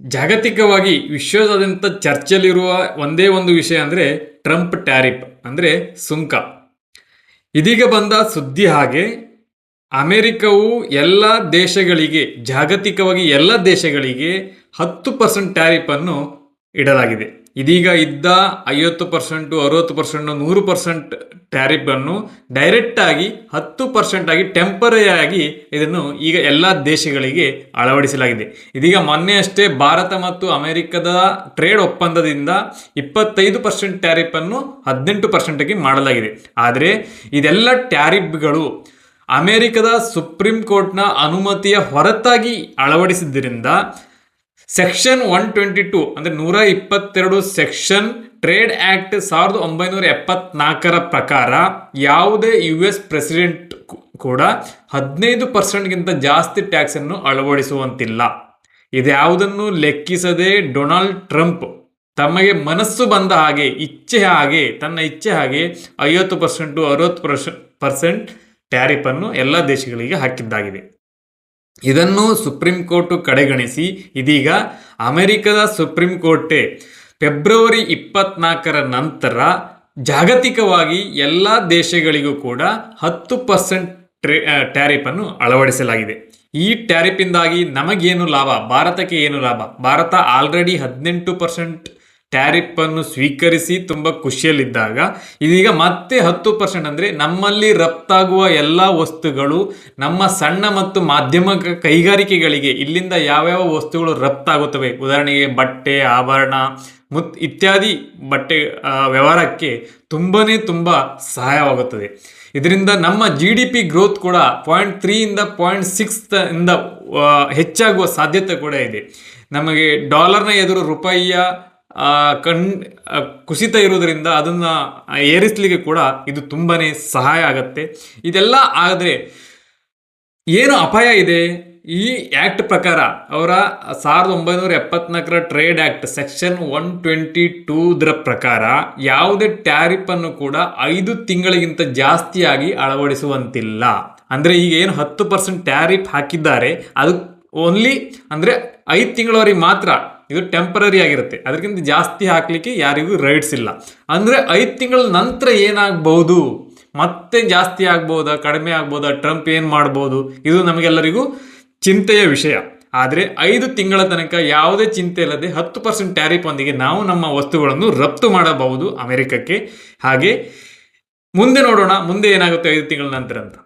ಜಾಗತಿಕವಾಗಿ ವಿಶ್ವದಾದ್ಯಂತ ಚರ್ಚೆಯಲ್ಲಿರುವ ಒಂದೇ ಒಂದು ವಿಷಯ ಅಂದರೆ ಟ್ರಂಪ್ ಟ್ಯಾರಿಫ್ ಅಂದರೆ ಸುಂಕ. ಇದೀಗ ಬಂದ ಸುದ್ದಿ ಹಾಗೆ ಅಮೆರಿಕವು ಎಲ್ಲ ದೇಶಗಳಿಗೆ, ಜಾಗತಿಕವಾಗಿ ಎಲ್ಲ ದೇಶಗಳಿಗೆ 10% ಟ್ಯಾರಿಫ್ ಅನ್ನು ಇಡಲಾಗಿದೆ. ಇದೀಗ ಇದ್ದ 50%, 60%, 100% ಟ್ಯಾರಿಫ್ ಅನ್ನು ಡೈರೆಕ್ಟ್ ಆಗಿ 10% ಆಗಿ ಟೆಂಪರರಿ ಆಗಿ ಇದನ್ನು ಈಗ ಎಲ್ಲ ದೇಶಗಳಿಗೆ ಅಳವಡಿಸಲಾಗಿದೆ. ಇದೀಗ ಮೊನ್ನೆ ಅಷ್ಟೇ ಭಾರತ ಮತ್ತು ಅಮೆರಿಕದ ಟ್ರೇಡ್ ಒಪ್ಪಂದದಿಂದ 25% ಟ್ಯಾರಿಫ್ ಅನ್ನು 18% ಆಗಿ ಮಾಡಲಾಗಿದೆ. ಆದರೆ ಇದೆಲ್ಲ ಟ್ಯಾರಿಫ್ಗಳು ಅಮೆರಿಕದ ಸುಪ್ರೀಂ ಕೋರ್ಟ್ನ ಅನುಮತಿಯ ಹೊರತಾಗಿ ಅಳವಡಿಸಿದ್ದರಿಂದ ಸೆಕ್ಷನ್ 122 ಅಂದರೆ 122 ಸೆಕ್ಷನ್ ಟ್ರೇಡ್ ಆಕ್ಟ್ 1974 ಪ್ರಕಾರ ಯಾವುದೇ US ಪ್ರೆಸಿಡೆಂಟ್ ಕೂಡ 15%ಗಿಂತ ಜಾಸ್ತಿ ಟ್ಯಾಕ್ಸ್ ಅನ್ನು ಅಳವಡಿಸುವಂತಿಲ್ಲ. ಇದ್ಯಾವುದನ್ನು ಲೆಕ್ಕಿಸದೆ ಡೊನಾಲ್ಡ್ ಟ್ರಂಪ್ ತಮಗೆ ಮನಸ್ಸು ಬಂದ ಹಾಗೆ, ತನ್ನ ಇಚ್ಛೆ ಹಾಗೆ 50%, 60% ಟ್ಯಾರಿಫ್ ಅನ್ನು ಎಲ್ಲ ದೇಶಗಳಿಗೆ ಹಾಕಿದ್ದಾಗಿದೆ. ಇದನ್ನು ಸುಪ್ರೀಂ ಕೋರ್ಟ್ ಕಡೆಗಣಿಸಿ ಇದೀಗ ಅಮೆರಿಕದ ಸುಪ್ರೀಂ ಕೋರ್ಟೇ ಫೆಬ್ರವರಿ 24 ನಂತರ ಜಾಗತಿಕವಾಗಿ ಎಲ್ಲ ದೇಶಗಳಿಗೂ ಕೂಡ 10% ಟ್ಯಾರಿಫ್ ಅನ್ನು ಅಳವಡಿಸಲಾಗಿದೆ. ಈ ಟ್ಯಾರಿಫಿಂದಾಗಿ ನಮಗೇನು ಲಾಭ, ಭಾರತಕ್ಕೆ ಏನು ಲಾಭ? ಭಾರತ ಆಲ್ರೆಡಿ 18% ಟ್ಯಾರಿಫ್ ಅನ್ನು ಸ್ವೀಕರಿಸಿ ತುಂಬ ಖುಷಿಯಲ್ಲಿದ್ದಾಗ ಇದೀಗ ಮತ್ತೆ 10% ಅಂದರೆ ನಮ್ಮಲ್ಲಿ ರಫ್ತಾಗುವ ಎಲ್ಲ ವಸ್ತುಗಳು ನಮ್ಮ ಸಣ್ಣ ಮತ್ತು ಮಾಧ್ಯಮ ಕೈಗಾರಿಕೆಗಳಿಗೆ ಇಲ್ಲಿಂದ ಯಾವ್ಯಾವ ವಸ್ತುಗಳು ರಫ್ತಾಗುತ್ತವೆ, ಉದಾಹರಣೆಗೆ ಬಟ್ಟೆ, ಆಭರಣ ಇತ್ಯಾದಿ ಬಟ್ಟೆ ವ್ಯವಹಾರಕ್ಕೆ ತುಂಬ ಸಹಾಯವಾಗುತ್ತದೆ. ಇದರಿಂದ ನಮ್ಮ GDP ಗ್ರೋತ್ ಕೂಡ 0.3 ಇಂದ 0.6 ಇಂದ ಹೆಚ್ಚಾಗುವ ಸಾಧ್ಯತೆ ಕೂಡ ಇದೆ. ನಮಗೆ ಡಾಲರ್ನ ಎದುರು ರೂಪಾಯಿಯ ಕುಸಿತ ಇರುವುದರಿಂದ ಅದನ್ನು ಏರಿಸಲಿಕ್ಕೆ ಕೂಡ ಇದು ತುಂಬಾನೇ ಸಹಾಯ ಆಗುತ್ತೆ. ಇದೆಲ್ಲ ಆದರೆ ಏನು ಅಪಾಯ ಇದೆ? ಈ ಆಕ್ಟ್ ಪ್ರಕಾರ ಅವರ 1974 ಟ್ರೇಡ್ ಆಕ್ಟ್ ಸೆಕ್ಷನ್ 122 ಪ್ರಕಾರ ಯಾವುದೇ ಟ್ಯಾರಿಫ್ ಅನ್ನು ಕೂಡ 5 ತಿಂಗಳಿಗಿಂತ ಜಾಸ್ತಿಯಾಗಿ ಅಳವಡಿಸುವಂತಿಲ್ಲ. ಅಂದರೆ ಈಗ ಏನು 10% ಟ್ಯಾರಿಫ್ ಹಾಕಿದ್ದಾರೆ ಅದು ಓನ್ಲಿ ಅಂದರೆ 5 ತಿಂಗಳವರೆಗೆ ಮಾತ್ರ ಇದು ಟೆಂಪರರಿ ಆಗಿರುತ್ತೆ. ಅದಕ್ಕಿಂತ ಜಾಸ್ತಿ ಹಾಕಲಿಕ್ಕೆ ಯಾರಿಗೂ ರೈಟ್ಸ್ ಇಲ್ಲ. ಅಂದರೆ 5 ತಿಂಗಳ ನಂತರ ಏನಾಗಬಹುದು, ಮತ್ತೆ ಜಾಸ್ತಿ ಆಗ್ಬೋದಾ, ಕಡಿಮೆ ಆಗ್ಬೋದಾ, ಟ್ರಂಪ್ ಏನು ಮಾಡ್ಬೋದು, ಇದು ನಮಗೆಲ್ಲರಿಗೂ ಚಿಂತೆಯ ವಿಷಯ. ಆದರೆ 5 ತಿಂಗಳ ತನಕ ಯಾವುದೇ ಚಿಂತೆ ಇಲ್ಲದೆ 10% ಟ್ಯಾರಿಫ್ ಒಂದಿಗೆ ನಾವು ನಮ್ಮ ವಸ್ತುಗಳನ್ನು ರಫ್ತು ಮಾಡಬಹುದು ಅಮೆರಿಕಕ್ಕೆ. ಹಾಗೆ ಮುಂದೆ ನೋಡೋಣ ಮುಂದೆ ಏನಾಗುತ್ತೆ 5 ತಿಂಗಳ ನಂತರ ಅಂತ.